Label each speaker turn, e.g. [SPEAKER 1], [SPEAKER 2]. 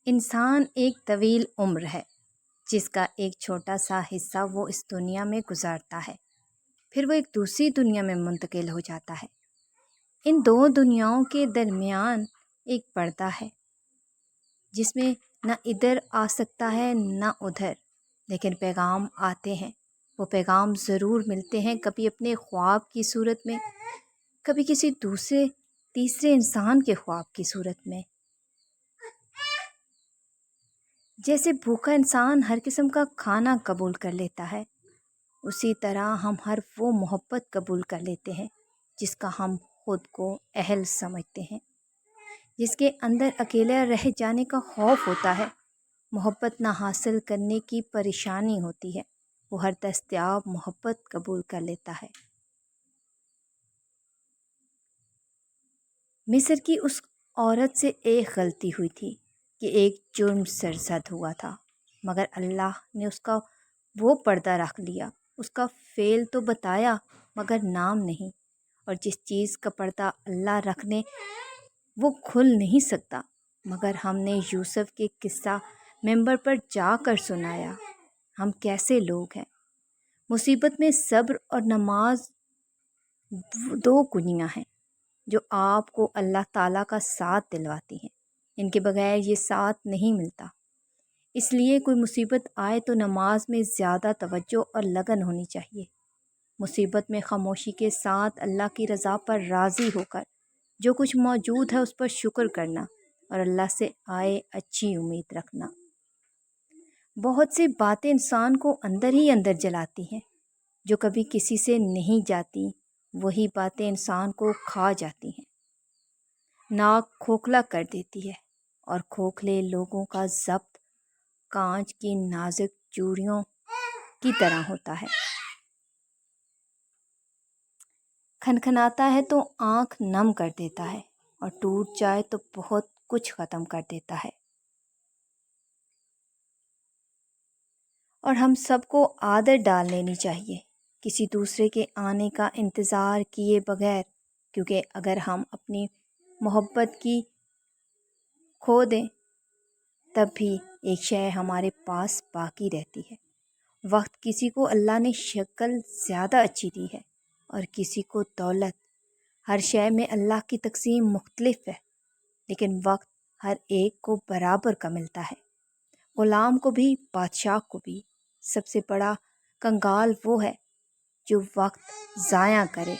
[SPEAKER 1] انسان ایک طویل عمر ہے جس کا ایک چھوٹا سا حصہ وہ اس دنیا میں گزارتا ہے، پھر وہ ایک دوسری دنیا میں منتقل ہو جاتا ہے۔ ان دو دنیاؤں کے درمیان ایک پردہ ہے جس میں نہ ادھر آ سکتا ہے نہ ادھر، لیکن پیغام آتے ہیں۔ وہ پیغام ضرور ملتے ہیں، کبھی اپنے خواب کی صورت میں، کبھی کسی تیسرے انسان کے خواب کی صورت میں۔ جیسے بھوکا انسان ہر قسم کا کھانا قبول کر لیتا ہے، اسی طرح ہم ہر وہ محبت قبول کر لیتے ہیں جس کا ہم خود کو اہل سمجھتے ہیں، جس کے اندر اکیلے رہ جانے کا خوف ہوتا ہے، محبت نہ حاصل کرنے کی پریشانی ہوتی ہے۔ وہ ہر دستیاب محبت قبول کر لیتا ہے۔ مصر کی اس عورت سے ایک غلطی ہوئی تھی کہ ایک جرم سرزد ہوا تھا، مگر اللہ نے اس کا وہ پردہ رکھ لیا۔ اس کا فعل تو بتایا مگر نام نہیں، اور جس چیز کا پردہ اللہ رکھنے وہ کھل نہیں سکتا، مگر ہم نے یوسف کے قصہ ممبر پر جا کر سنایا۔ ہم کیسے لوگ ہیں! مصیبت میں صبر اور نماز دو کنیاں ہیں جو آپ کو اللہ تعالیٰ کا ساتھ دلواتی ہیں۔ ان کے بغیر یہ ساتھ نہیں ملتا۔ اس لیے کوئی مصیبت آئے تو نماز میں زیادہ توجہ اور لگن ہونی چاہیے۔ مصیبت میں خاموشی کے ساتھ اللہ کی رضا پر راضی ہو کر جو کچھ موجود ہے اس پر شکر کرنا، اور اللہ سے آئے اچھی امید رکھنا۔ بہت سی باتیں انسان کو اندر ہی اندر جلاتی ہیں، جو کبھی کسی سے نہیں جاتی، وہی باتیں انسان کو کھا جاتی ہیں۔ ناک کھوکھلا کر دیتی ہے، اور کھوکھلے لوگوں کا ضبط کانچ کی نازک چوڑیوں کی طرح ہوتا ہے۔ کھنکھناتا ہے تو آنکھ نم کر دیتا ہے، اور ٹوٹ جائے تو بہت کچھ ختم کر دیتا ہے۔ اور ہم سب کو عادت ڈال لینی چاہیے کسی دوسرے کے آنے کا انتظار کیے بغیر، کیونکہ اگر ہم اپنی محبت کی کھو دیں تب بھی ایک شے ہمارے پاس باقی رہتی ہے۔ وقت کسی کو اللہ نے شکل زیادہ اچھی دی ہے اور کسی کو دولت۔ ہر شے میں اللہ کی تقسیم مختلف ہے، لیکن وقت ہر ایک کو برابر کا ملتا ہے، غلام کو بھی بادشاہ کو بھی۔ سب سے بڑا کنگال وہ ہے جو وقت ضائع کرے۔